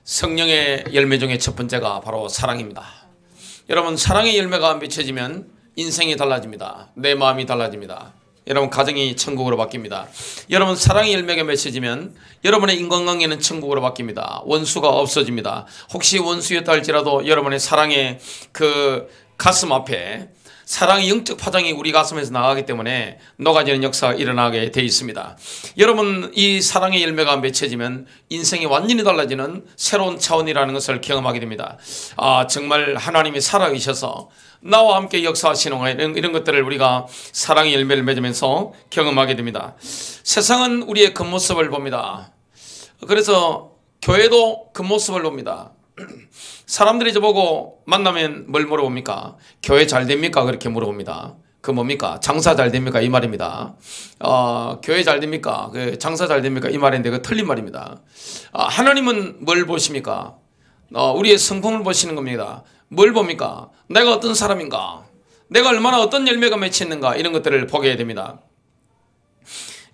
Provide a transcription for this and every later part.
성령의 열매 중에 첫 번째가 바로 사랑입니다. 여러분, 사랑의 열매가 맺혀지면 인생이 달라집니다. 내 마음이 달라집니다. 여러분, 가정이 천국으로 바뀝니다. 여러분, 사랑의 열매가 맺혀지면 여러분의 인간관계는 천국으로 바뀝니다. 원수가 없어집니다. 혹시 원수였다 할지라도 여러분의 사랑의 그 가슴 앞에 사랑의 영적 파장이 우리 가슴에서 나가기 때문에 녹아지는 역사가 일어나게 되어 있습니다. 여러분, 이 사랑의 열매가 맺혀지면 인생이 완전히 달라지는 새로운 차원이라는 것을 경험하게 됩니다. 정말 하나님이 살아계셔서 나와 함께 역사하시는 이런 것들을 우리가 사랑의 열매를 맺으면서 경험하게 됩니다. 세상은 우리의 겉모습을 봅니다. 그래서 교회도 겉모습을 봅니다. 사람들이 저보고 만나면 뭘 물어봅니까? 교회 잘 됩니까? 그렇게 물어봅니다. 그 뭡니까? 장사 잘 됩니까? 이 말입니다. 교회 잘 됩니까? 장사 잘 됩니까? 이 말인데 그 틀린 말입니다. 하나님은 뭘 보십니까? 우리의 성품을 보시는 겁니다. 뭘 봅니까? 내가 어떤 사람인가? 내가 얼마나 어떤 열매가 맺히는가? 이런 것들을 보게 됩니다.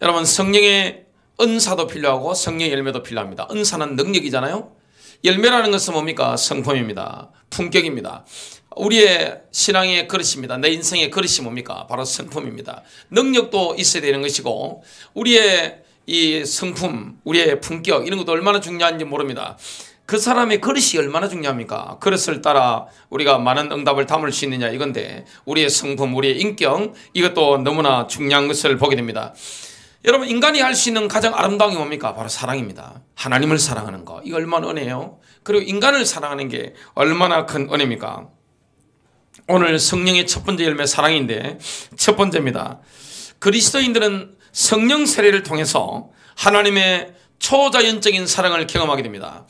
여러분, 성령의 은사도 필요하고 성령의 열매도 필요합니다. 은사는 능력이잖아요. 열매라는 것은 뭡니까? 성품입니다. 품격입니다. 우리의 신앙의 그릇입니다. 내 인생의 그릇이 뭡니까? 바로 성품입니다. 능력도 있어야 되는 것이고 우리의 이 성품, 우리의 품격 이런 것도 얼마나 중요한지 모릅니다. 그 사람의 그릇이 얼마나 중요합니까? 그릇을 따라 우리가 많은 응답을 담을 수 있느냐 이건데 우리의 성품, 우리의 인격 이것도 너무나 중요한 것을 보게 됩니다. 여러분, 인간이 할 수 있는 가장 아름다운 게 뭡니까? 바로 사랑입니다. 하나님을 사랑하는 거. 이거 얼마나 은혜예요? 그리고 인간을 사랑하는 게 얼마나 큰 은혜입니까? 오늘 성령의 첫 번째 열매 사랑인데 첫 번째입니다. 그리스도인들은 성령 세례를 통해서 하나님의 초자연적인 사랑을 경험하게 됩니다.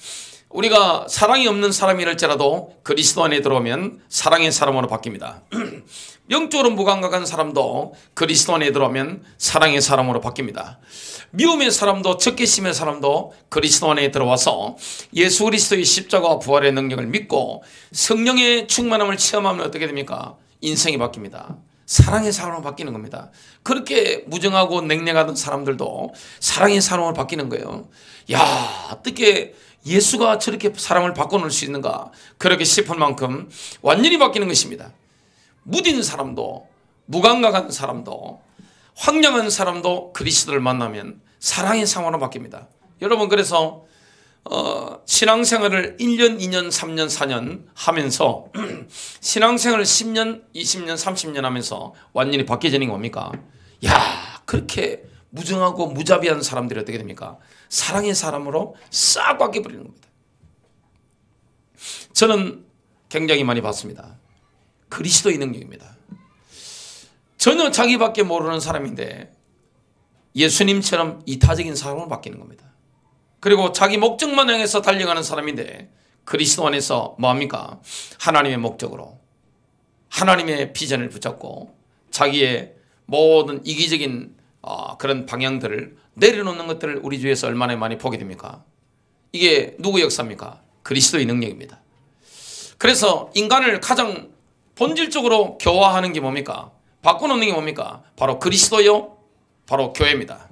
우리가 사랑이 없는 사람이랄지라도 그리스도 안에 들어오면 사랑의 사람으로 바뀝니다. 영적으로 무감각한 사람도 그리스도 안에 들어오면 사랑의 사람으로 바뀝니다. 미움의 사람도 적개심의 사람도 그리스도 안에 들어와서 예수 그리스도의 십자가와 부활의 능력을 믿고 성령의 충만함을 체험하면 어떻게 됩니까? 인생이 바뀝니다. 사랑의 사람으로 바뀌는 겁니다. 그렇게 무정하고 냉랭하던 사람들도 사랑의 사람으로 바뀌는 거예요. 야, 어떻게 예수가 저렇게 사람을 바꿔놓을 수 있는가? 그렇게 싶은 만큼 완전히 바뀌는 것입니다. 무딘 사람도 무감각한 사람도 황량한 사람도 그리스도를 만나면 사랑의 사람으로 바뀝니다. 여러분, 그래서 신앙생활을 1년, 2년, 3년, 4년 하면서 신앙생활을 10년, 20년, 30년 하면서 완전히 바뀌어지는 게 뭡니까? 야, 그렇게 무정하고 무자비한 사람들이 어떻게 됩니까? 사랑의 사람으로 싹 바뀌어버리는 겁니다. 저는 굉장히 많이 봤습니다. 그리스도의 능력입니다. 전혀 자기밖에 모르는 사람인데 예수님처럼 이타적인 사람으로 바뀌는 겁니다. 그리고 자기 목적만 향해서 달려가는 사람인데 그리스도 안에서 뭐합니까? 하나님의 목적으로 하나님의 비전을 붙잡고 자기의 모든 이기적인 그런 방향들을 내려놓는 것들을 우리 주위에서 얼마나 많이 보게 됩니까? 이게 누구 역사입니까? 그리스도의 능력입니다. 그래서 인간을 가장 본질적으로 교화하는 게 뭡니까? 바꿔놓는 게 뭡니까? 바로 그리스도요, 바로 교회입니다.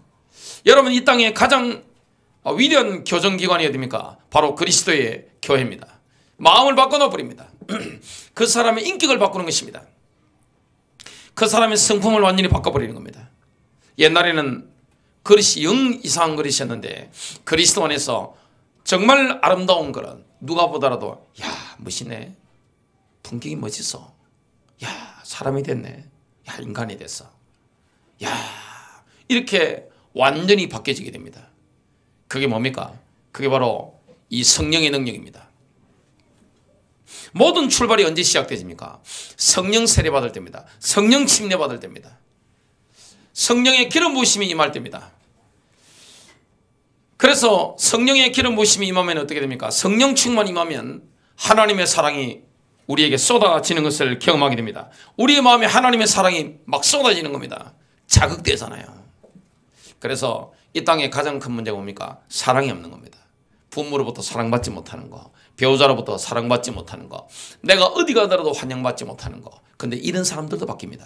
여러분, 이 땅에 가장 위대한 교정기관이 어디입니까? 바로 그리스도의 교회입니다. 마음을 바꿔놓아버립니다. 그 사람의 인격을 바꾸는 것입니다. 그 사람의 성품을 완전히 바꿔버리는 겁니다. 옛날에는 그릇이 영 이상한 그릇이었는데 그리스도 안에서 정말 아름다운 그릇, 누가 보더라도 야, 멋있네, 품격이 멋있어, 야, 사람이 됐네, 야, 인간이 됐어, 야, 이렇게 완전히 바뀌어지게 됩니다. 그게 뭡니까? 그게 바로 이 성령의 능력입니다. 모든 출발이 언제 시작되십니까? 성령 세례 받을 때입니다. 성령 침례 받을 때입니다. 성령의 기름 부으심이 임할 때입니다. 그래서 성령의 기름 부으심이 임하면 어떻게 됩니까? 성령 충만 임하면 하나님의 사랑이 우리에게 쏟아지는 것을 경험하게 됩니다. 우리의 마음에 하나님의 사랑이 막 쏟아지는 겁니다. 자극되잖아요. 그래서 이 땅의 가장 큰 문제가 뭡니까? 사랑이 없는 겁니다. 부모로부터 사랑받지 못하는 거, 배우자로부터 사랑받지 못하는 거, 내가 어디 가더라도 환영받지 못하는 거. 근데 이런 사람들도 바뀝니다.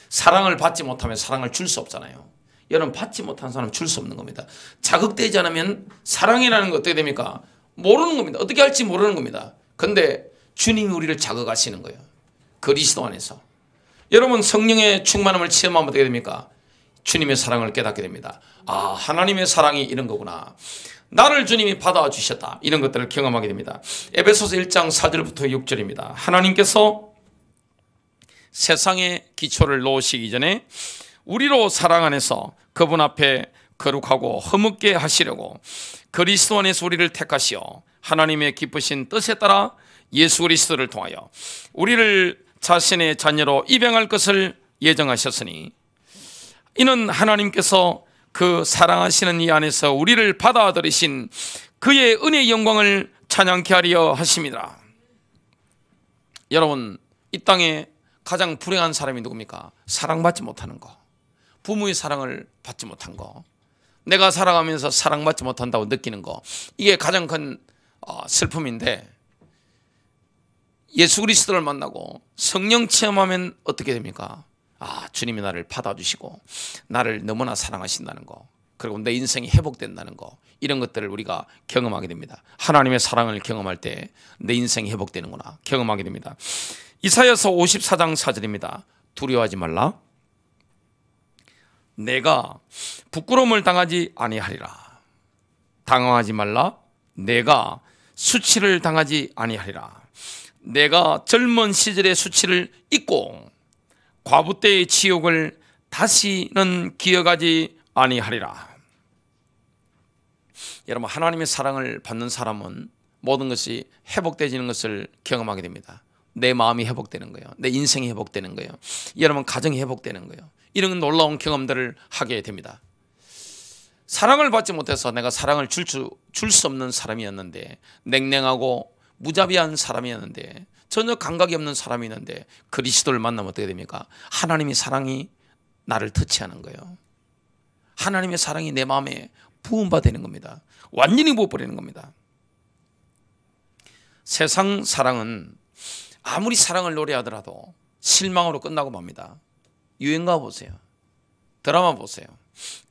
사랑을 받지 못하면 사랑을 줄 수 없잖아요. 여러분, 받지 못한 사람 줄 수 없는 겁니다. 자극되지 않으면 사랑이라는 거 어떻게 됩니까? 모르는 겁니다. 어떻게 할지 모르는 겁니다. 근데 주님이 우리를 자극하시는 거예요. 그리스도 안에서. 여러분 성령의 충만함을 체험하면 어떻게 됩니까? 주님의 사랑을 깨닫게 됩니다. 아, 하나님의 사랑이 이런 거구나. 나를 주님이 받아주셨다. 이런 것들을 경험하게 됩니다. 에베소서 1장 4절부터 6절입니다. 하나님께서 세상의 기초를 놓으시기 전에 우리로 사랑 안에서 그분 앞에 거룩하고 허물게 하시려고 그리스도 안에서 우리를 택하시어 하나님의 기쁘신 뜻에 따라 예수 그리스도를 통하여 우리를 자신의 자녀로 입양할 것을 예정하셨으니 이는 하나님께서 그 사랑하시는 이 안에서 우리를 받아들이신 그의 은혜의 영광을 찬양케 하려 하심이라. 여러분, 이 땅에 가장 불행한 사람이 누굽니까? 사랑받지 못하는 거, 부모의 사랑을 받지 못한 거, 내가 살아가면서 사랑받지 못한다고 느끼는 거, 이게 가장 큰 슬픔인데, 예수 그리스도를 만나고 성령 체험하면 어떻게 됩니까? 아, 주님이 나를 받아주시고 나를 너무나 사랑하신다는 거, 그리고 내 인생이 회복된다는 거, 이런 것들을 우리가 경험하게 됩니다. 하나님의 사랑을 경험할 때 내 인생이 회복되는구나 경험하게 됩니다. 이사야서 54장 4절입니다. 두려워하지 말라. 내가 부끄러움을 당하지 아니하리라. 당황하지 말라. 내가 수치를 당하지 아니하리라. 내가 젊은 시절의 수치를 잊고 과부 때의 치욕을 다시는 기억하지 아니하리라. 여러분, 하나님의 사랑을 받는 사람은 모든 것이 회복되지는 것을 경험하게 됩니다. 내 마음이 회복되는 거예요. 내 인생이 회복되는 거예요. 여러분, 가정이 회복되는 거예요. 이런 놀라운 경험들을 하게 됩니다. 사랑을 받지 못해서 내가 사랑을 줄 수 없는 사람이었는데, 냉랭하고 무자비한 사람이었는데, 전혀 감각이 없는 사람이었는데 그리스도를 만나면 어떻게 됩니까? 하나님의 사랑이 나를 터치하는 거예요. 하나님의 사랑이 내 마음에 부음받는 겁니다. 완전히 부어버리는 겁니다. 세상 사랑은 아무리 사랑을 노래하더라도 실망으로 끝나고 맙니다. 유행가 보세요. 드라마 보세요.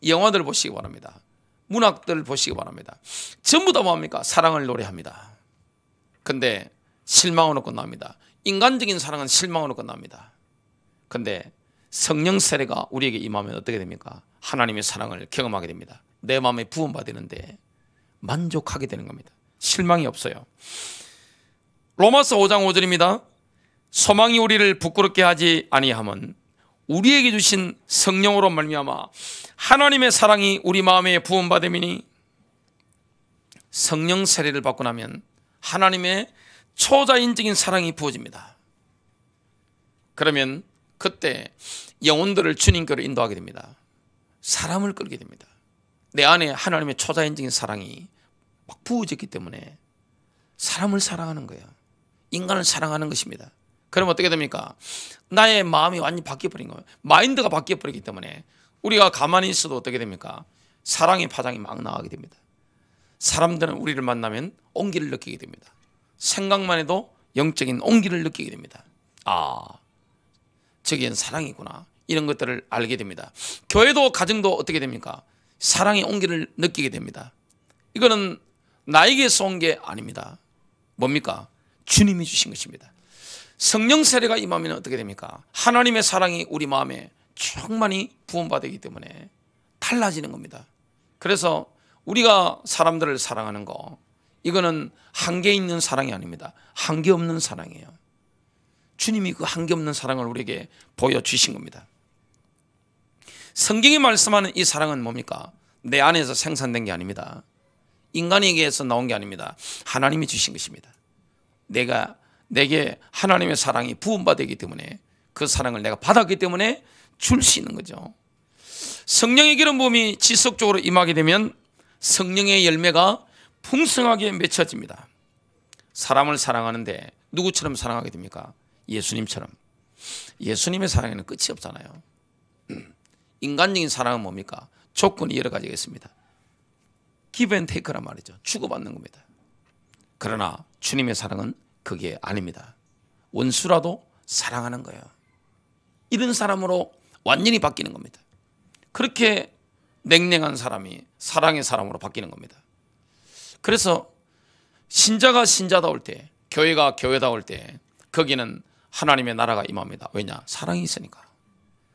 영화들 보시기 바랍니다. 문학들 보시기 바랍니다. 전부 다 뭡니까? 사랑을 노래합니다. 근데 실망으로 끝납니다. 인간적인 사랑은 실망으로 끝납니다. 근데 성령 세례가 우리에게 임하면 어떻게 됩니까? 하나님의 사랑을 경험하게 됩니다. 내 마음에 부음받는데 만족하게 되는 겁니다. 실망이 없어요. 로마서 5장 5절입니다. 소망이 우리를 부끄럽게 하지 아니함은 우리에게 주신 성령으로 말미암아 하나님의 사랑이 우리 마음에 부음받음이니. 성령 세례를 받고 나면 하나님의 초자연적인 사랑이 부어집니다. 그러면 그때 영혼들을 주님께로 인도하게 됩니다. 사람을 끌게 됩니다. 내 안에 하나님의 초자연적인 사랑이 막 부어졌기 때문에 사람을 사랑하는 거예요. 인간을 사랑하는 것입니다. 그럼 어떻게 됩니까? 나의 마음이 완전히 바뀌어버린 거예요. 마인드가 바뀌어버리기 때문에 우리가 가만히 있어도 어떻게 됩니까? 사랑의 파장이 막 나가게 됩니다. 사람들은 우리를 만나면 온기를 느끼게 됩니다. 생각만 해도 영적인 온기를 느끼게 됩니다. 아, 저기엔 사랑이구나, 이런 것들을 알게 됩니다. 교회도 가정도 어떻게 됩니까? 사랑의 온기를 느끼게 됩니다. 이거는 나에게서 온 게 아닙니다. 뭡니까? 주님이 주신 것입니다. 성령 세례가 임하면 어떻게 됩니까? 하나님의 사랑이 우리 마음에 충만히 부음받기 때문에 달라지는 겁니다. 그래서 우리가 사람들을 사랑하는 거, 이거는 한계 있는 사랑이 아닙니다. 한계 없는 사랑이에요. 주님이 그 한계 없는 사랑을 우리에게 보여주신 겁니다. 성경이 말씀하는 이 사랑은 뭡니까? 내 안에서 생산된 게 아닙니다. 인간에게서 나온 게 아닙니다. 하나님이 주신 것입니다. 내게 하나님의 사랑이 부음받기 때문에, 그 사랑을 내가 받았기 때문에 줄 수 있는 거죠. 성령의 기름 부음이 지속적으로 임하게 되면 성령의 열매가 풍성하게 맺혀집니다. 사람을 사랑하는데 누구처럼 사랑하게 됩니까? 예수님처럼. 예수님의 사랑에는 끝이 없잖아요. 인간적인 사랑은 뭡니까? 조건이 여러 가지가 있습니다. give and take란 말이죠. 주고받는 겁니다. 그러나 주님의 사랑은 그게 아닙니다. 원수라도 사랑하는 거예요. 이런 사람으로 완전히 바뀌는 겁니다. 그렇게 냉랭한 사람이 사랑의 사람으로 바뀌는 겁니다. 그래서 신자가 신자다울 때, 교회가 교회다울 때 거기는 하나님의 나라가 임합니다. 왜냐? 사랑이 있으니까.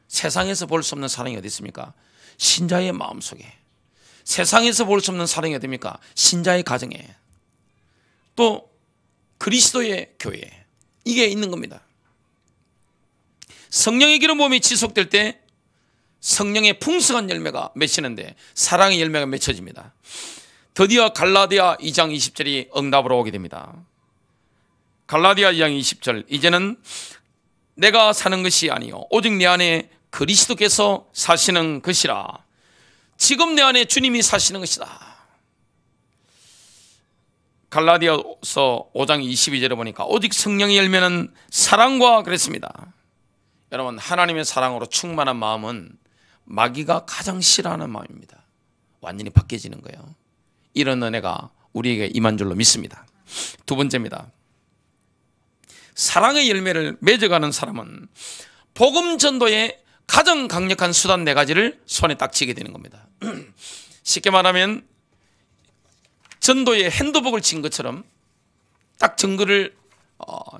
세상에서 볼 수 없는 사랑이 어디 있습니까? 신자의 마음속에. 세상에서 볼 수 없는 사랑이 어디입니까? 신자의 가정에. 또 그리스도의 교회에. 이게 있는 겁니다. 성령의 기름 부음이 지속될 때 성령의 풍성한 열매가 맺히는데 사랑의 열매가 맺혀집니다. 드디어 갈라디아 2장 20절이 응답으로 오게 됩니다. 갈라디아 2장 20절, 이제는 내가 사는 것이 아니요 오직 내 안에 그리스도께서 사시는 것이라. 지금 내 안에 주님이 사시는 것이다. 갈라디아서 5장 22절에 보니까 오직 성령의 열매는 사랑과 그랬습니다. 여러분, 하나님의 사랑으로 충만한 마음은 마귀가 가장 싫어하는 마음입니다. 완전히 바뀌어지는 거예요. 이런 은혜가 우리에게 임한 줄로 믿습니다. 두 번째입니다. 사랑의 열매를 맺어가는 사람은 복음 전도의 가장 강력한 수단 4가지를 손에 딱 쥐게 되는 겁니다. 쉽게 말하면 전도의 핸드복을 친 것처럼 딱 증거를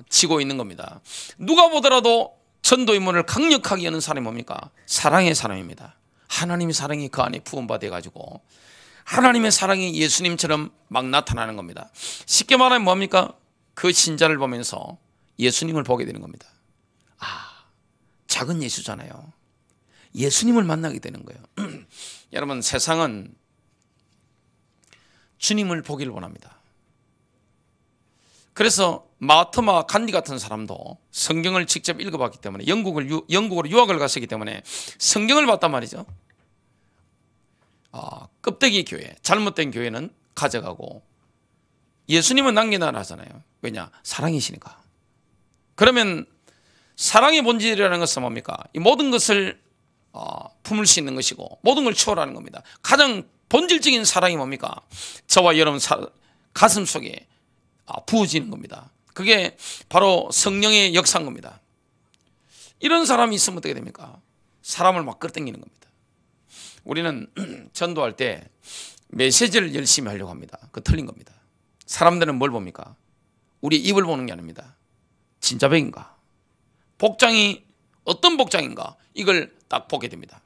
쥐고 있는 겁니다. 누가 보더라도 전도의 문을 강력하게 여는 사람이 뭡니까? 사랑의 사람입니다. 하나님의 사랑이 그 안에 부음받아 가지고 하나님의 사랑이 예수님처럼 막 나타나는 겁니다. 쉽게 말하면 뭡니까? 그 신자를 보면서 예수님을 보게 되는 겁니다. 아, 작은 예수잖아요. 예수님을 만나게 되는 거예요. 여러분, 세상은 주님을 보기를 원합니다. 그래서 마하트마 간디 같은 사람도 성경을 직접 읽어봤기 때문에 영국으로 유학을 갔었기 때문에 성경을 봤단 말이죠. 껍데기 교회, 잘못된 교회는 가져가고 예수님은 남겨놔라 하잖아요. 왜냐? 사랑이시니까. 그러면 사랑의 본질이라는 것은 뭡니까? 이 모든 것을 품을 수 있는 것이고 모든 걸 초월하는 겁니다. 가장 본질적인 사랑이 뭡니까? 저와 여러분 가슴 속에 부어지는 겁니다. 그게 바로 성령의 역사인 겁니다. 이런 사람이 있으면 어떻게 됩니까? 사람을 막 끌어당기는 겁니다. 우리는 전도할 때 메시지를 열심히 하려고 합니다. 그거 틀린 겁니다. 사람들은 뭘 봅니까? 우리 입을 보는 게 아닙니다. 진짜 백인가? 복장이 어떤 복장인가? 이걸 딱 보게 됩니다.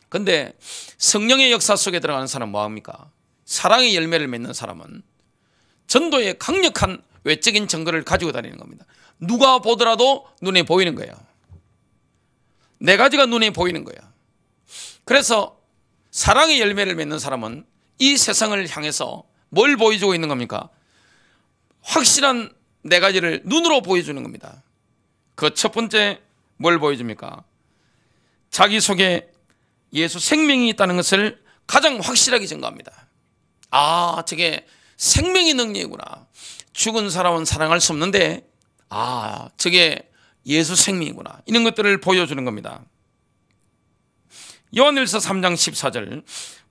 근데 성령의 역사 속에 들어가는 사람은 뭐합니까? 사랑의 열매를 맺는 사람은 전도의 강력한 외적인 증거를 가지고 다니는 겁니다. 누가 보더라도 눈에 보이는 거예요. 4가지가 눈에 보이는 거예요. 그래서 사랑의 열매를 맺는 사람은 이 세상을 향해서 뭘 보여주고 있는 겁니까? 확실한 4가지를 눈으로 보여주는 겁니다. 그 첫 번째 뭘 보여줍니까? 자기 속에 예수 생명이 있다는 것을 가장 확실하게 증거합니다. 아, 저게 생명의 능력이구나. 죽은 사람은 사랑할 수 없는데 저게 예수 생명이구나. 이런 것들을 보여주는 겁니다. 요한일서 3장 14절,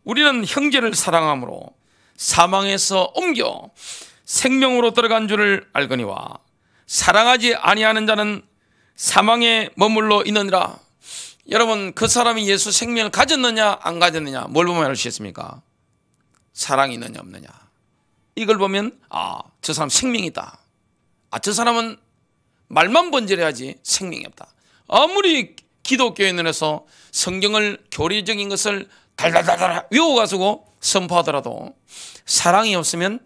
우리는 형제를 사랑함으로 사망에서 옮겨 생명으로 들어간 줄을 알거니와 사랑하지 아니하는 자는 사망에 머물러 있느니라. 여러분, 그 사람이 예수 생명을 가졌느냐 안 가졌느냐 뭘 보면 알 수 있습니까? 사랑이 있느냐 없느냐. 이걸 보면 저 사람 생명이 있다. 저 사람은 말만 번지해야지 생명이 없다. 아무리 기독교인으로서 성경을 교리적인 것을 달달달달 외워가지고 선포하더라도 사랑이 없으면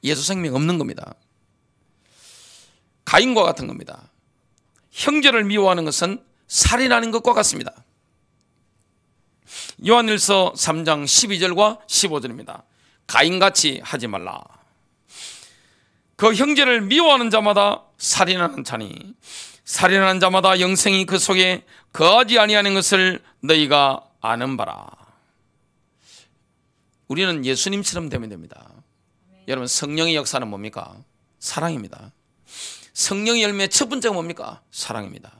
예수 생명 없는 겁니다. 가인과 같은 겁니다. 형제를 미워하는 것은 살인하는 것과 같습니다. 요한일서 3장 12절과 15절입니다. 가인같이 하지 말라. 그 형제를 미워하는 자마다 살인하는 자니 살인하는 자마다 영생이 그 속에 거하지 아니하는 것을 너희가 아는 바라. 우리는 예수님처럼 되면 됩니다. 여러분, 성령의 역사는 뭡니까? 사랑입니다. 성령의 열매 첫 번째가 뭡니까? 사랑입니다.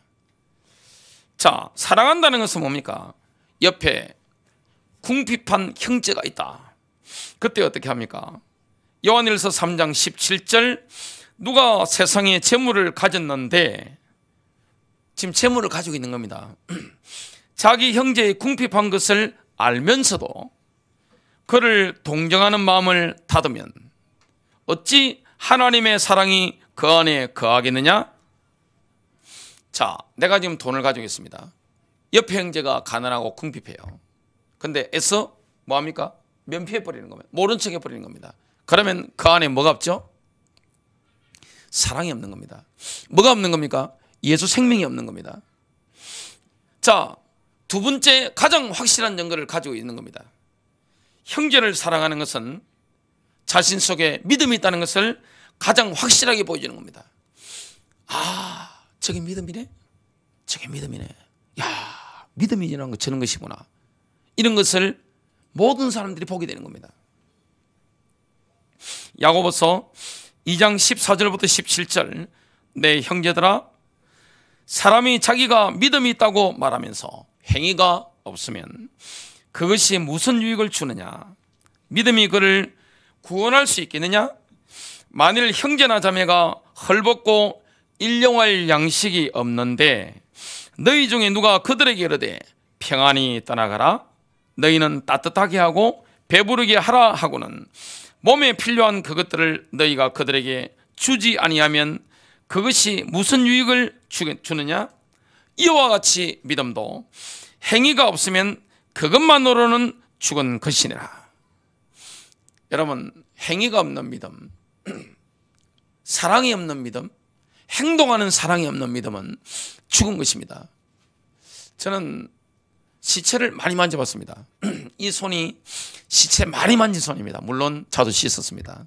자, 사랑한다는 것은 뭡니까? 옆에 궁핍한 형제가 있다. 그때 어떻게 합니까? 요한일서 3장 17절, 누가 세상에 재물을 가졌는데, 지금 재물을 가지고 있는 겁니다. 자기 형제의 궁핍한 것을 알면서도 그를 동정하는 마음을 닫으면 어찌 하나님의 사랑이 그 안에 거하겠느냐? 자, 내가 지금 돈을 가지고 있습니다. 옆에 형제가 가난하고 궁핍해요. 근데 애써 뭐합니까? 면피해버리는 겁니다. 모른 척 해버리는 겁니다. 그러면 그 안에 뭐가 없죠? 사랑이 없는 겁니다. 뭐가 없는 겁니까? 예수 생명이 없는 겁니다. 자, 두 번째 가장 확실한 증거를 가지고 있는 겁니다. 형제를 사랑하는 것은 자신 속에 믿음이 있다는 것을 가장 확실하게 보여주는 겁니다. 아, 저게 믿음이네? 저게 믿음이네. 야, 믿음이라는 거 저런 것이구나. 이런 것을 모든 사람들이 보게 되는 겁니다. 야고보서 2장 14절부터 17절, 내 형제들아, 사람이 자기가 믿음이 있다고 말하면서 행위가 없으면 그것이 무슨 유익을 주느냐? 믿음이 그를 구원할 수 있겠느냐? 만일 형제나 자매가 헐벗고 일용할 양식이 없는데 너희 중에 누가 그들에게 이르되 평안히 떠나가라, 너희는 따뜻하게 하고 배부르게 하라 하고는 몸에 필요한 그것들을 너희가 그들에게 주지 아니하면 그것이 무슨 유익을 주느냐? 이와 같이 믿음도 행위가 없으면 그것만으로는 죽은 것이니라. 여러분, 행위가 없는 믿음, 사랑이 없는 믿음, 행동하는 사랑이 없는 믿음은 죽은 것입니다. 저는 시체를 많이 만져봤습니다. 이 손이 시체 많이 만진 손입니다. 물론 자주 씻었습니다.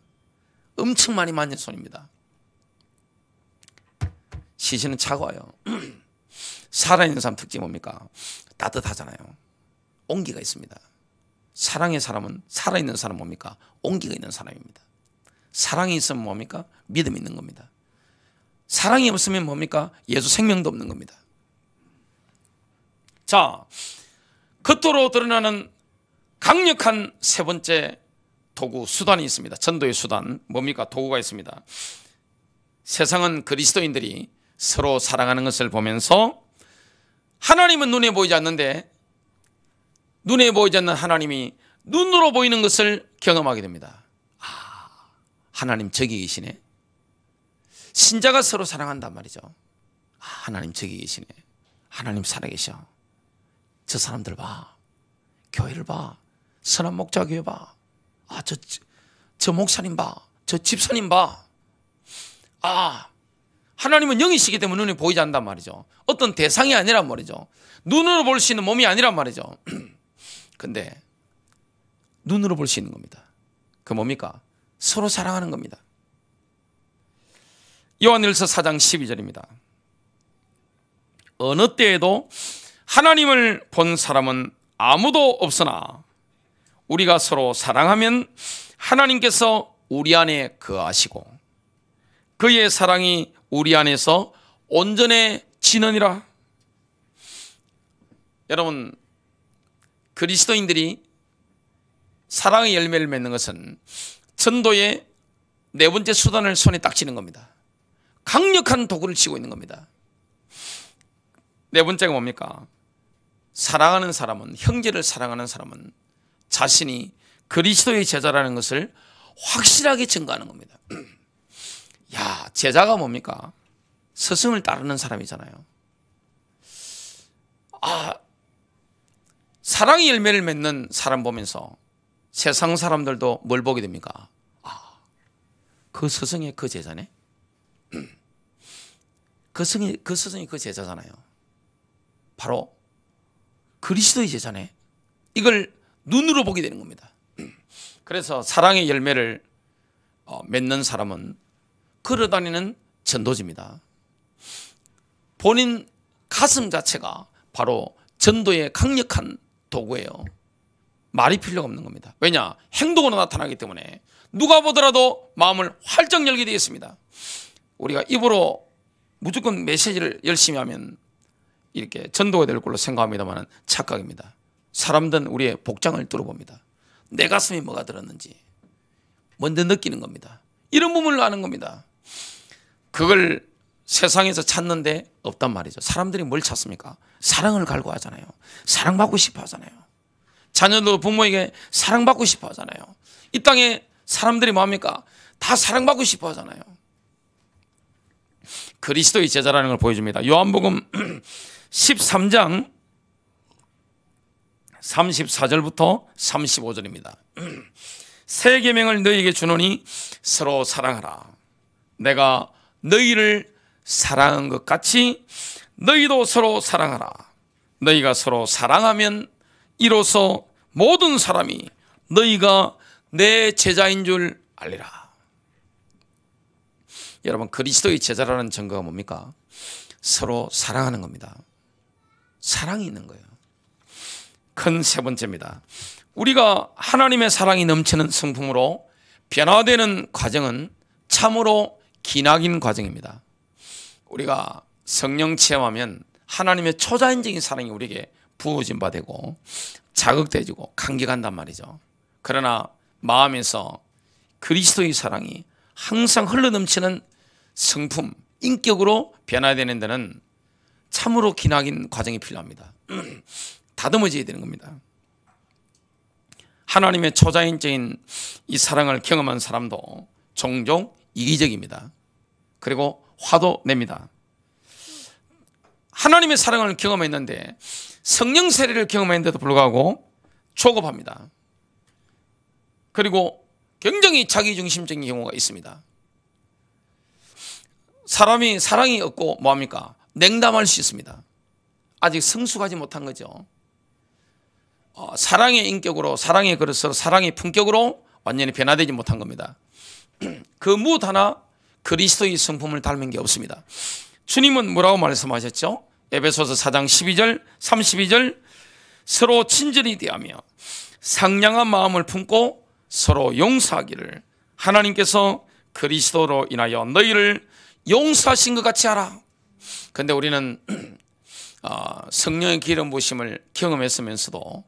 엄청 많이 만진 손입니다. 시체는 차가워요. 살아있는 사람 특징이 뭡니까? 따뜻하잖아요. 온기가 있습니다. 사랑의 사람은, 살아있는 사람은 뭡니까? 온기가 있는 사람입니다. 사랑이 있으면 뭡니까? 믿음이 있는 겁니다. 사랑이 없으면 뭡니까? 예수 생명도 없는 겁니다. 자, 겉으로 드러나는 강력한 세 번째 도구, 수단이 있습니다. 전도의 수단, 뭡니까? 도구가 있습니다. 세상은 그리스도인들이 서로 사랑하는 것을 보면서 하나님은 눈에 보이지 않는데 눈에 보이지 않는 하나님이 눈으로 보이는 것을 경험하게 됩니다. 아, 하나님 저기 계시네. 신자가 서로 사랑한단 말이죠. 아, 하나님 저기 계시네. 하나님 살아계셔. 저 사람들 봐. 교회를 봐. 선한 목자 교회 봐. 아, 저 목사님 봐. 저 집사님 봐. 아, 하나님은 영이시기 때문에 눈에 보이지 않는단 말이죠. 어떤 대상이 아니란 말이죠. 눈으로 볼 수 있는 몸이 아니란 말이죠. 근데 눈으로 볼 수 있는 겁니다. 그 뭡니까? 서로 사랑하는 겁니다. 요한일서 4장 12절입니다. 어느 때에도 하나님을 본 사람은 아무도 없으나 우리가 서로 사랑하면 하나님께서 우리 안에 거하시고 그의 사랑이 우리 안에서 온전해지느니라. 여러분, 그리스도인들이 사랑의 열매를 맺는 것은 전도의 네 번째 수단을 손에 딱 쥐는 겁니다. 강력한 도구를 쥐고 있는 겁니다. 네 번째가 뭡니까? 사랑하는 사람은, 형제를 사랑하는 사람은 자신이 그리스도의 제자라는 것을 확실하게 증거하는 겁니다. 야, 제자가 뭡니까? 스승을 따르는 사람이잖아요. 아, 사랑의 열매를 맺는 사람 보면서 세상 사람들도 뭘 보게 됩니까? 아, 그 스승이 그 제자네? 그 스승이 그 제자잖아요. 바로 그리스도의 제자네. 이걸 눈으로 보게 되는 겁니다. 그래서 사랑의 열매를 맺는 사람은 걸어다니는 전도지입니다. 본인 가슴 자체가 바로 전도의 강력한 도구예요. 말이 필요가 없는 겁니다. 왜냐? 행동으로 나타나기 때문에 누가 보더라도 마음을 활짝 열게 되어 있습니다. 우리가 입으로 무조건 메시지를 열심히 하면 이렇게 전도가 될 걸로 생각합니다만 착각입니다. 사람들은 우리의 복장을 뚫어봅니다. 내 가슴에 뭐가 들었는지 먼저 느끼는 겁니다. 이런 부분을 아는 겁니다. 그걸 세상에서 찾는데 없단 말이죠. 사람들이 뭘 찾습니까? 사랑을 갈구하잖아요. 사랑받고 싶어 하잖아요. 자녀도 부모에게 사랑받고 싶어 하잖아요. 이 땅에 사람들이 뭐합니까? 다 사랑받고 싶어 하잖아요. 그리스도의 제자라는 걸 보여줍니다. 요한복음 13장 34절부터 35절입니다. 새 계명을 너희에게 주노니 서로 사랑하라. 내가 너희를 사랑한 것 같이 너희도 서로 사랑하라. 너희가 서로 사랑하면 이로써 모든 사람이 너희가 내 제자인 줄 알리라. 여러분, 그리스도의 제자라는 증거가 뭡니까? 서로 사랑하는 겁니다. 사랑이 있는 거예요. 큰 세 번째입니다. 우리가 하나님의 사랑이 넘치는 성품으로 변화되는 과정은 참으로 기나긴 과정입니다. 우리가 성령 체험하면 하나님의 초자연적인 사랑이 우리에게 부어진 바 되고 자극되지고 감격한단 말이죠. 그러나 마음에서 그리스도의 사랑이 항상 흘러넘치는 성품, 인격으로 변화되는 데는 참으로 기나긴 과정이 필요합니다. 다듬어져야 되는 겁니다. 하나님의 초자연적인 이 사랑을 경험한 사람도 종종 이기적입니다. 그리고 화도 냅니다. 하나님의 사랑을 경험했는데 성령 세례를 경험했는데도 불구하고 조급합니다. 그리고 굉장히 자기중심적인 경우가 있습니다. 사람이 사랑이 없고 뭐합니까? 냉담할 수 있습니다. 아직 성숙하지 못한 거죠. 사랑의 인격으로, 사랑의 그릇으로, 사랑의 품격으로 완전히 변화되지 못한 겁니다. 그 무엇 하나 그리스도의 성품을 닮은 게 없습니다. 주님은 뭐라고 말씀하셨죠? 에베소서 4장 12절 32절 서로 친절히 대하며 상냥한 마음을 품고 서로 용서하기를 하나님께서 그리스도로 인하여 너희를 용서하신 것 같이 하라. 그런데 우리는 성령의 기름 부으심을 경험했으면서도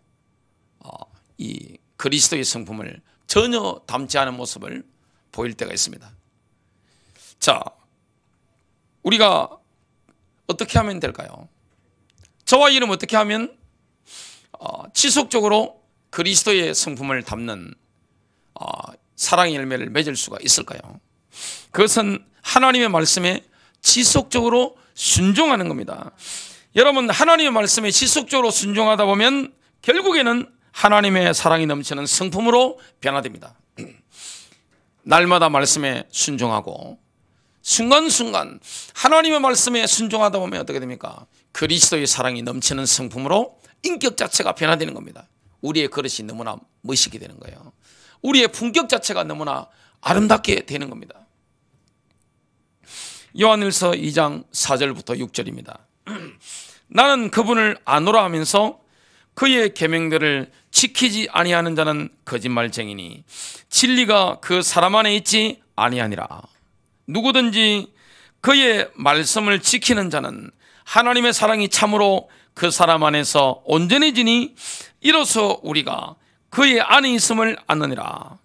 이 그리스도의 성품을 전혀 닮지 않은 모습을 보일 때가 있습니다. 자, 우리가 어떻게 하면 될까요? 저와 여러분 어떻게 하면 지속적으로 그리스도의 성품을 담는 사랑의 열매를 맺을 수가 있을까요? 그것은 하나님의 말씀에 지속적으로 순종하는 겁니다. 여러분, 하나님의 말씀에 지속적으로 순종하다 보면 결국에는 하나님의 사랑이 넘치는 성품으로 변화됩니다. 날마다 말씀에 순종하고 순간순간 하나님의 말씀에 순종하다 보면 어떻게 됩니까? 그리스도의 사랑이 넘치는 성품으로 인격 자체가 변화되는 겁니다. 우리의 그릇이 너무나 멋있게 되는 거예요. 우리의 품격 자체가 너무나 아름답게 되는 겁니다. 요한일서 2장 4절부터 6절입니다. 나는 그분을 아노라 하면서 그의 계명들을 지키지 아니하는 자는 거짓말쟁이니 진리가 그 사람 안에 있지 아니하니라. 누구든지 그의 말씀을 지키는 자는 하나님의 사랑이 참으로 그 사람 안에서 온전해지니 이로써 우리가 그의 안에 있음을 아느니라.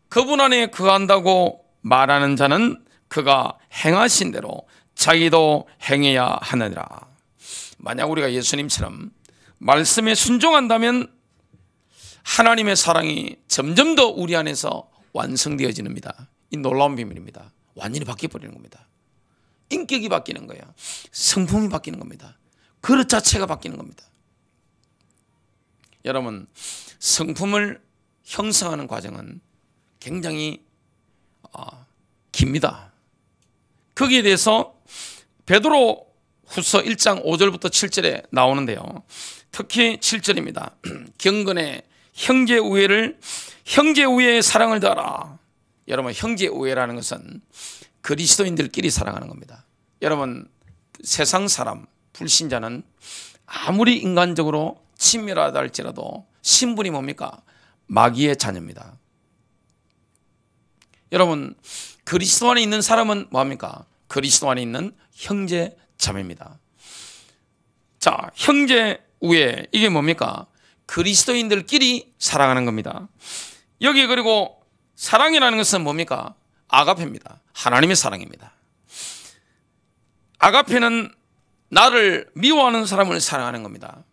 그분 안에 거한다고 말하는 자는 그가 행하신 대로 자기도 행해야 하느니라. 만약 우리가 예수님처럼 말씀에 순종한다면 하나님의 사랑이 점점 더 우리 안에서 완성되어집니다. 이 놀라운 비밀입니다. 완전히 바뀌어버리는 겁니다. 인격이 바뀌는 거예요. 성품이 바뀌는 겁니다. 그릇 자체가 바뀌는 겁니다. 여러분, 성품을 형성하는 과정은 굉장히 깁니다. 거기에 대해서 베드로 후서 1장 5절부터 7절에 나오는데요. 특히 7절입니다. 경건의 형제 우애의 사랑을 더하라. 여러분, 형제 우애라는 것은 그리스도인들끼리 사랑하는 겁니다. 여러분, 세상 사람, 불신자는 아무리 인간적으로 친밀하다 할지라도 신분이 뭡니까? 마귀의 자녀입니다. 여러분, 그리스도 안에 있는 사람은 뭐합니까? 그리스도 안에 있는 형제 자매입니다. 자, 형제 우애, 이게 뭡니까? 그리스도인들끼리 사랑하는 겁니다. 여기 그리고 사랑이라는 것은 뭡니까? 아가페입니다. 하나님의 사랑입니다. 아가페는 나를 미워하는 사람을 사랑하는 겁니다.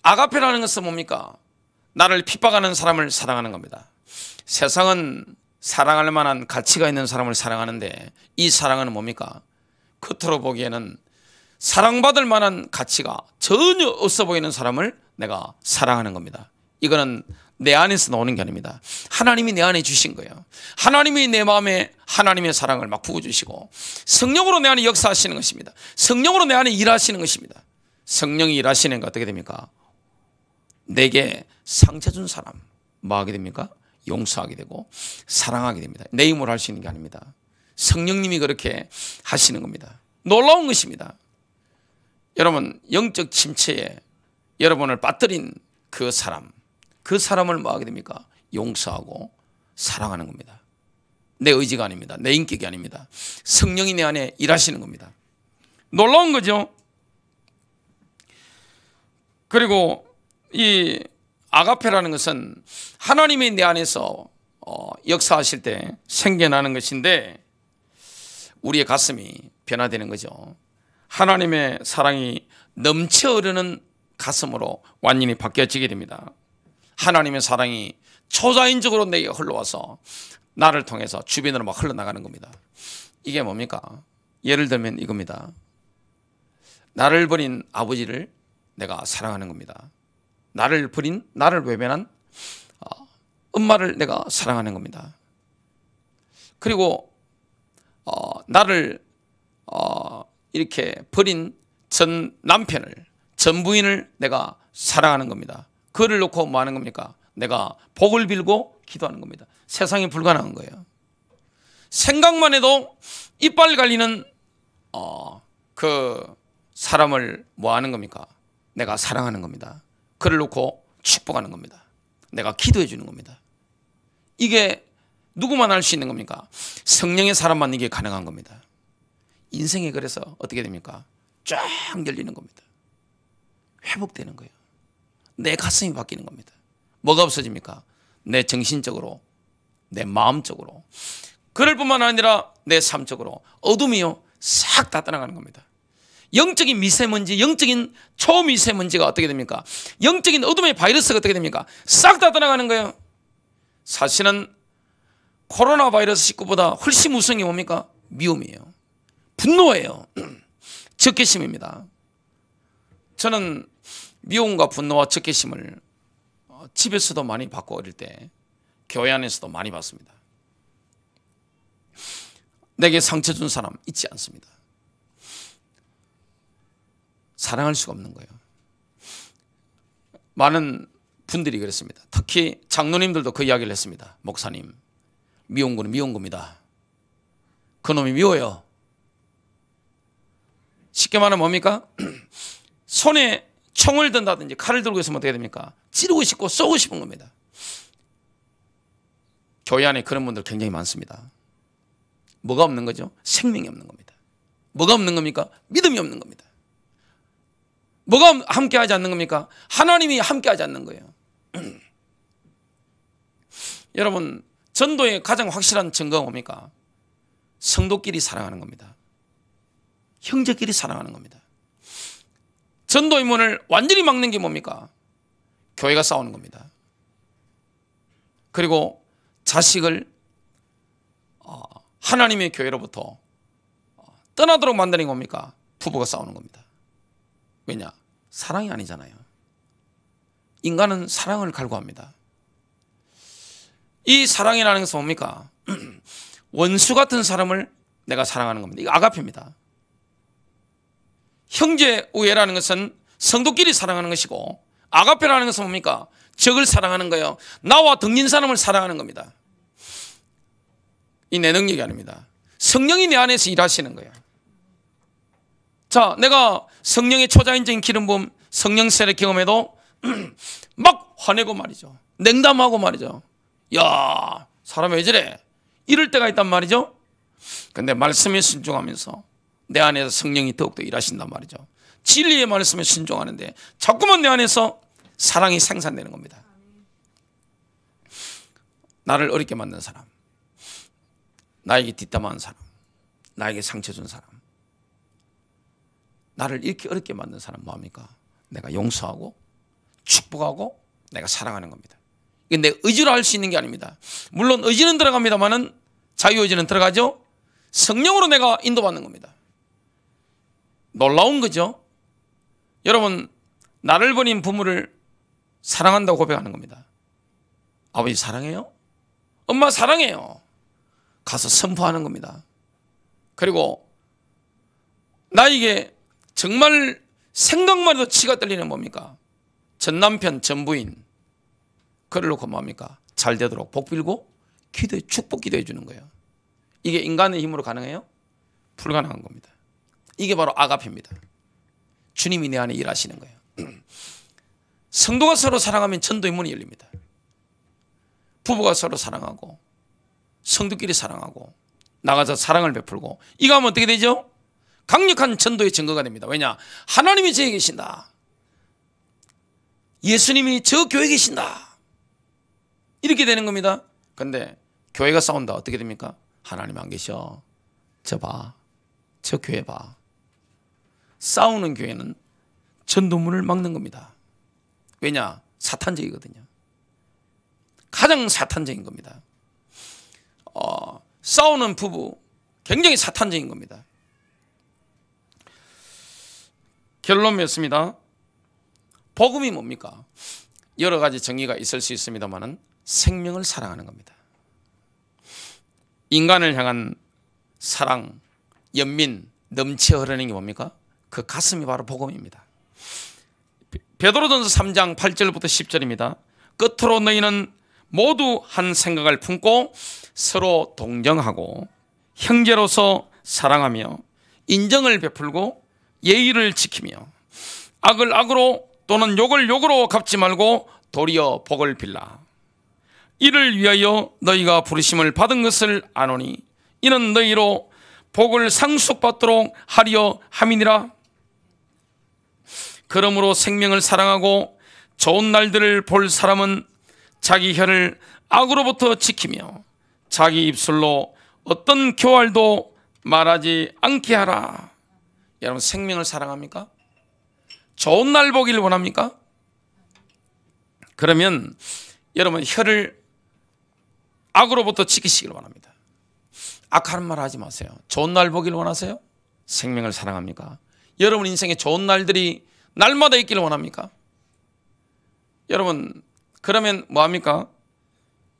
아가페라는 것은 뭡니까? 나를 핍박하는 사람을 사랑하는 겁니다. 세상은 사랑할 만한 가치가 있는 사람을 사랑하는데, 이 사랑은 뭡니까? 겉으로 보기에는 사랑받을 만한 가치가 전혀 없어 보이는 사람을 내가 사랑하는 겁니다. 이거는 내 안에서 나오는 게 아닙니다. 하나님이 내 안에 주신 거예요. 하나님이 내 마음에 하나님의 사랑을 막 부어주시고 성령으로 내 안에 역사하시는 것입니다. 성령으로 내 안에 일하시는 것입니다. 성령이 일하시는 게 어떻게 됩니까? 내게 상처 준 사람 뭐 하게 됩니까? 용서하게 되고 사랑하게 됩니다. 내 힘으로 할 수 있는 게 아닙니다. 성령님이 그렇게 하시는 겁니다. 놀라운 것입니다. 여러분, 영적 침체에 여러분을 빠뜨린 그 사람을 뭐 하게 됩니까? 용서하고 사랑하는 겁니다. 내 의지가 아닙니다. 내 인격이 아닙니다. 성령이 내 안에 일하시는 겁니다. 놀라운 거죠. 그리고 이 아가페라는 것은 하나님이 내 안에서 역사하실 때 생겨나는 것인데, 우리의 가슴이 변화되는 거죠. 하나님의 사랑이 넘쳐 흐르는 가슴으로 완전히 바뀌어지게 됩니다. 하나님의 사랑이 초자연적으로 내게 흘러와서 나를 통해서 주변으로 막 흘러나가는 겁니다. 이게 뭡니까? 예를 들면 이겁니다. 나를 버린 아버지를 내가 사랑하는 겁니다. 나를 외면한 엄마를 내가 사랑하는 겁니다. 그리고 나를 이렇게 버린 전 남편을, 전 부인을 내가 사랑하는 겁니다. 그를 놓고 뭐 하는 겁니까? 내가 복을 빌고 기도하는 겁니다. 세상이 불가능한 거예요. 생각만 해도 이빨 갈리는 그 사람을 뭐 하는 겁니까? 내가 사랑하는 겁니다. 그를 놓고 축복하는 겁니다. 내가 기도해 주는 겁니다. 이게 누구만 할 수 있는 겁니까? 성령의 사람만 이게 가능한 겁니다. 인생이 그래서 어떻게 됩니까? 쫙 열리는 겁니다. 회복되는 거예요. 내 가슴이 바뀌는 겁니다. 뭐가 없어집니까? 내 정신적으로, 내 마음적으로, 그럴 뿐만 아니라 내 삶적으로 어둠이요 싹 다 떠나가는 겁니다. 영적인 미세먼지, 영적인 초미세먼지가 어떻게 됩니까? 영적인 어둠의 바이러스가 어떻게 됩니까? 싹 다 떠나가는 거예요. 사실은 코로나 바이러스 19보다 훨씬 무서운 게 뭡니까? 미움이에요. 분노예요. 적개심입니다. 저는 미움과 분노와 적개심을 집에서도 많이 받고 어릴 때 교회 안에서도 많이 받습니다. 내게 상처 준 사람 잊지 않습니다. 사랑할 수가 없는 거예요. 많은 분들이 그랬습니다. 특히 장로님들도 그 이야기를 했습니다. 목사님, 미운 거는 미운 겁니다. 그놈이 미워요. 쉽게 말하면 뭡니까? 손에 총을 든다든지 칼을 들고 있으면 어떻게 됩니까? 찌르고 싶고 쏘고 싶은 겁니다. 교회 안에 그런 분들 굉장히 많습니다. 뭐가 없는 거죠? 생명이 없는 겁니다. 뭐가 없는 겁니까? 믿음이 없는 겁니다. 뭐가 함께하지 않는 겁니까? 하나님이 함께하지 않는 거예요. 여러분, 전도의 가장 확실한 증거가 뭡니까? 성도끼리 사랑하는 겁니다. 형제끼리 사랑하는 겁니다. 전도의 문을 완전히 막는 게 뭡니까? 교회가 싸우는 겁니다. 그리고 자식을 하나님의 교회로부터 떠나도록 만드는 게 뭡니까? 부부가 싸우는 겁니다. 왜냐? 사랑이 아니잖아요. 인간은 사랑을 갈구합니다. 이 사랑이라는 것은 뭡니까? 원수 같은 사람을 내가 사랑하는 겁니다. 이거 아가페입니다. 형제 우애라는 것은 성도끼리 사랑하는 것이고, 아가페라는 것은 뭡니까? 적을 사랑하는 거예요. 나와 등진 사람을 사랑하는 겁니다. 이 내 능력이 아닙니다. 성령이 내 안에서 일하시는 거예요. 자, 내가 성령의 초자연적인 기름 부음, 성령 세례 경험에도 막 화내고 말이죠. 냉담하고 말이죠. 야, 사람 왜 저래? 이럴 때가 있단 말이죠. 근데 말씀에 순종하면서 내 안에서 성령이 더욱더 일하신단 말이죠. 진리의 말씀에 순종하는데 자꾸만 내 안에서 사랑이 생산되는 겁니다. 나를 어렵게 만든 사람, 나에게 뒷담화한 사람, 나에게 상처 준 사람, 나를 이렇게 어렵게 만든 사람 뭐합니까? 내가 용서하고 축복하고 내가 사랑하는 겁니다. 이게 내 의지로 할 수 있는 게 아닙니다. 물론 의지는 들어갑니다만은 자유의지는 들어가죠. 성령으로 내가 인도받는 겁니다. 놀라운 거죠. 여러분, 나를 버린 부모를 사랑한다고 고백하는 겁니다. 아버지 사랑해요? 엄마 사랑해요. 가서 선포하는 겁니다. 그리고 나에게 정말 생각만 해도 치가 떨리는 뭡니까? 전 남편, 전 부인 그를 놓고 뭡니까? 잘 되도록 복 빌고 기도해, 축복 기도해 주는 거예요. 이게 인간의 힘으로 가능해요? 불가능한 겁니다. 이게 바로 아가페입니다. 주님이 내 안에 일하시는 거예요. 성도가 서로 사랑하면 전도의 문이 열립니다. 부부가 서로 사랑하고 성도끼리 사랑하고 나가서 사랑을 베풀고 이거 하면 어떻게 되죠? 강력한 전도의 증거가 됩니다. 왜냐? 하나님이 저에 계신다. 예수님이 저 교회에 계신다. 이렇게 되는 겁니다. 근데 교회가 싸운다. 어떻게 됩니까? 하나님 안 계셔. 저 봐. 저 교회 봐. 싸우는 교회는 전도문을 막는 겁니다. 왜냐? 사탄적이거든요. 가장 사탄적인 겁니다. 싸우는 부부 굉장히 사탄적인 겁니다. 결론 맺습니다. 복음이 뭡니까? 여러 가지 정의가 있을 수 있습니다만은 생명을 사랑하는 겁니다. 인간을 향한 사랑, 연민, 넘쳐 흐르는 게 뭡니까? 그 가슴이 바로 복음입니다. 베드로전서 3장 8절부터 10절입니다. 끝으로 너희는 모두 한 생각을 품고 서로 동정하고 형제로서 사랑하며 인정을 베풀고 예의를 지키며 악을 악으로 또는 욕을 욕으로 갚지 말고 도리어 복을 빌라. 이를 위하여 너희가 부르심을 받은 것을 아노니 이는 너희로 복을 상속받도록 하려 함이니라. 그러므로 생명을 사랑하고 좋은 날들을 볼 사람은 자기 혀를 악으로부터 지키며 자기 입술로 어떤 교활도 말하지 않게 하라. 여러분, 생명을 사랑합니까? 좋은 날 보기를 원합니까? 그러면 여러분 혀를 악으로부터 지키시길 원합니다. 악한 말 하지 마세요. 좋은 날 보기를 원하세요? 생명을 사랑합니까? 여러분 인생에 좋은 날들이 날마다 있기를 원합니까? 여러분 그러면 뭐합니까?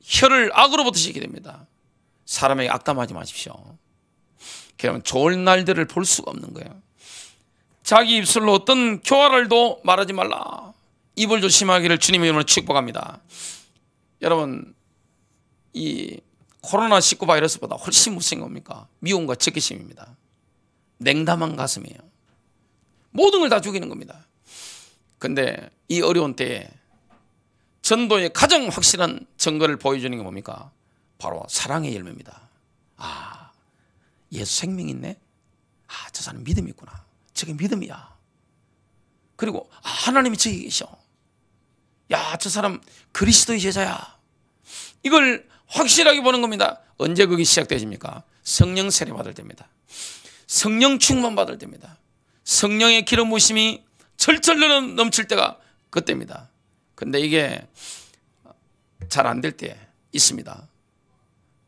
혀를 악으로부터 지키게 됩니다. 사람에게 악담하지 마십시오. 그러면 좋은 날들을 볼 수가 없는 거예요. 자기 입술로 어떤 교활을도 말하지 말라. 입을 조심하기를 주님의 이름으로 축복합니다. 여러분 이 코로나19 바이러스보다 훨씬 무서운 겁니까? 미움과 적개심입니다. 냉담한 가슴이에요. 모든 걸 다 죽이는 겁니다. 근데 이 어려운 때에 전도의 가장 확실한 증거를 보여주는 게 뭡니까? 바로 사랑의 열매입니다. 아, 예수 생명 있네? 아, 저 사람 믿음이 있구나. 저게 믿음이야. 그리고 아, 하나님이 저기 계셔. 야, 저 사람 그리스도의 제자야. 이걸 확실하게 보는 겁니다. 언제 그게 시작되십니까? 성령 세례 받을 때입니다. 성령 충만 받을 때입니다. 성령의 기름 부으심이 철철 넘칠 때가 그때입니다. 근데 이게 잘 안 될 때 있습니다.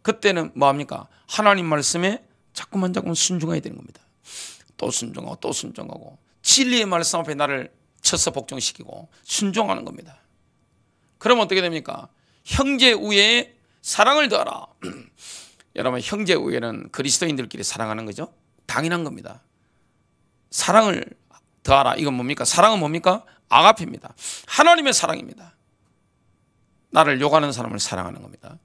그때는 뭐합니까? 하나님 말씀에 자꾸만 순종해야 되는 겁니다. 또 순종하고 또 순종하고 진리의 말씀 앞에 나를 쳐서 복종시키고 순종하는 겁니다. 그러면 어떻게 됩니까? 형제 우애에 사랑을 더하라. 여러분 형제 우애는 그리스도인들끼리 사랑하는 거죠. 당연한 겁니다. 사랑을 더하라. 이건 뭡니까? 사랑은 뭡니까? 아가페입니다. 하나님의 사랑입니다. 나를 욕하는 사람을 사랑하는 겁니다.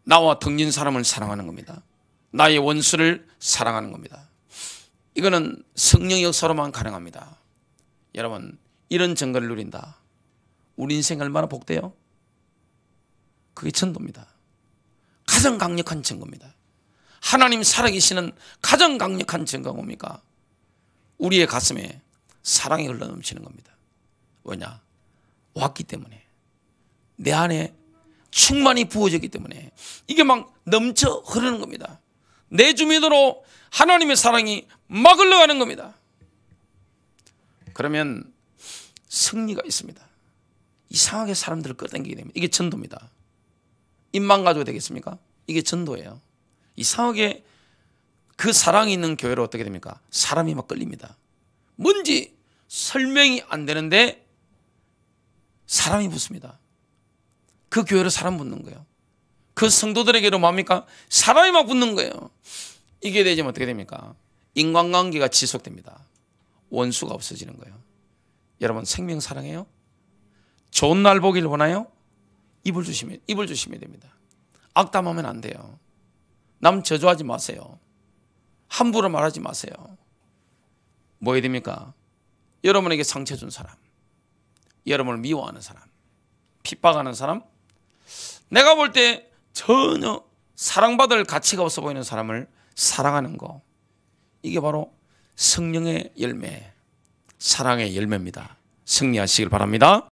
나와 등진 사람을 사랑하는 겁니다. 나의 원수를 사랑하는 겁니다. 이거는 성령의 역사로만 가능합니다. 여러분 이런 증거를 누린다. 우리 인생 얼마나 복돼요? 그게 전도입니다. 가장 강력한 증거입니다. 하나님 살아계시는 가장 강력한 증거가 뭡니까? 우리의 가슴에 사랑이 흘러넘치는 겁니다. 왜냐? 왔기 때문에 내 안에 충만히 부어졌기 때문에 이게 막 넘쳐 흐르는 겁니다. 내 주민으로 하나님의 사랑이 막 흘러가는 겁니다. 그러면 승리가 있습니다. 이상하게 사람들을 끌어당기게 됩니다. 이게 전도입니다. 입만 가지고 되겠습니까? 이게 전도예요. 이상하게 그 사랑이 있는 교회로 어떻게 됩니까? 사람이 막 끌립니다. 뭔지 설명이 안 되는데 사람이 붙습니다. 그 교회로 사람 붙는 거예요. 그 성도들에게로 뭡니까? 사람이 막 붙는 거예요. 이게 되면 어떻게 됩니까? 인간관계가 지속됩니다. 원수가 없어지는 거예요. 여러분 생명 사랑해요? 좋은 날 보길 원해요? 입을 조심해야 됩니다. 악담하면 안 돼요. 남 저주하지 마세요. 함부로 말하지 마세요. 뭐 해야 됩니까? 여러분에게 상처 준 사람, 여러분을 미워하는 사람, 핍박하는 사람, 내가 볼 때 전혀 사랑받을 가치가 없어 보이는 사람을 사랑하는 거, 이게 바로 성령의 열매, 사랑의 열매입니다. 승리하시길 바랍니다.